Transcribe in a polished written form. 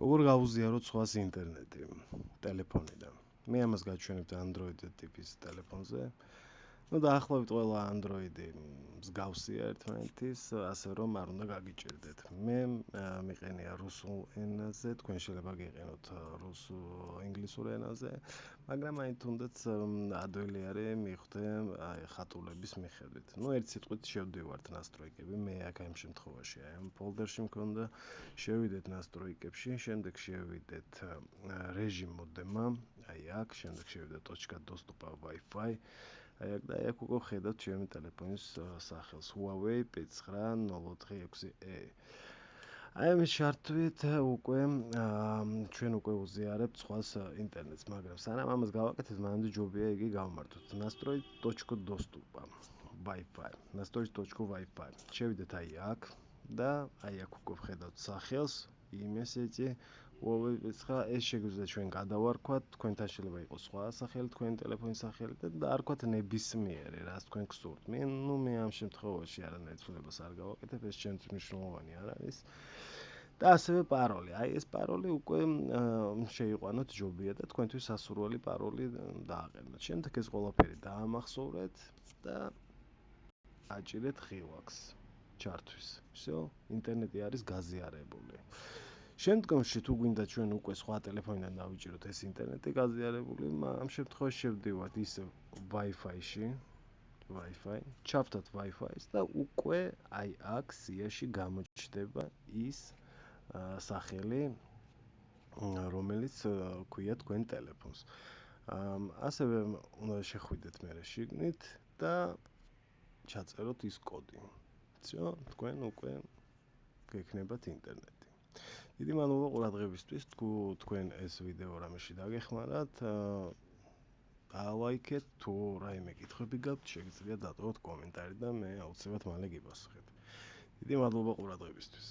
როგორ გავუზიაროთ სხვას ინტერნეტი ტელეფონიდან? მე ამას გაჩვენებთ Android ტიპის ტელეფონზე. დაახლოებით ყველა Android-ი მსგავსია ერთმანეთის, ასე რომ არ უნდა გაგიჭირდეთ. მე მიყენია რუსულ ენაზე, თქვენ შეიძლება გიყენოთ ინგლისურ ენაზე, მაგრამ აი თუნდაც ადვილი არის მიხვდე ხატულების მიხედვით. ერთ სიტყვით შევდივართ настройкები, მე აქ ამ შემთხვევაში ამ ფოლდერში მქონდა, შევიდეთ настройкებში, შემდეგ შევიდეთ რეჟიმ მოდემა, აი აქ, შემდეგ შევიდეთ точка доступа Wi-Fi. და აქ უკვე ხედავთ ჩემი ტელეფონის სახელს Huawei P904E. აი ამის შარტვით უკვე ჩვენ უკვე უზიარებთ სხვას ინტერნეტს, მაგრამ სანამ ამას გავაკეთებთ, მანამდე ჯობია იგი გავმართოთ. Настроить точку доступа Wi-Fi. Настроить точку Wi-Fi. შევიდეთ აი აქ და აი აქ უკვე ხედავთ სახელს, იმესეთი Huawei P9, ეს შეგვიძლია ჩვენ გადავარქვათ, თქვენთან შეიძლება იყოს სხვა სახელი, თქვენი ტელეფონის სახელი და დაარქვათ ნებისმიერი, რაც თქვენ გსურთ. მე ამ შემთხვევაში არანაირ ცვლილებას არ გავაკეთებ, ეს ჩემთვის მნიშვნელოვანი არ არის. და ასევე პაროლი. აი ეს პაროლი უკვე შეიყვანოთ ჯობია და თქვენთვის სასურველი პაროლი დააყენოთ. შემდეგ ეს ყველაფერი დაამახსოვრეთ და აჭირეთ ღილაკს ჩართვის. всё, ინტერნეტი არის გაზიარებული. შემდგომში თუ გვინდა ჩვენ უკვე სხვა ტელეფონიდან დავიჭიროთ ეს ინტერნეტი გაზიარებული, ამ შემთხვევაში შევდივართ ისევ Wi-Fi-ში, ჩავთვათ Wi-Fi-ს და უკვე აი აქ სიაში გამოჩნდება ის სახელი, რომელიც ქვია თქვენ ტელეფონს. ასევე უნდა შეხვიდეთ მე შიგნით და ჩაწეროთ ის კოდი. всё, თქვენ უკვე გექნებათ ინტერნეტი. დიდი მადლობა ყურადღებისთვის. თუ თქვენ ეს ვიდეო რამეში დაგეხმარათ, დაალაიქეთ, თუ რაიმე კითხვები გაქვთ, შეგიძლიათ დატოვოთ კომენტარი და მე აუცილებლად მალე გიპასუხებ. დიდი მადლობა ყურადღებისთვის.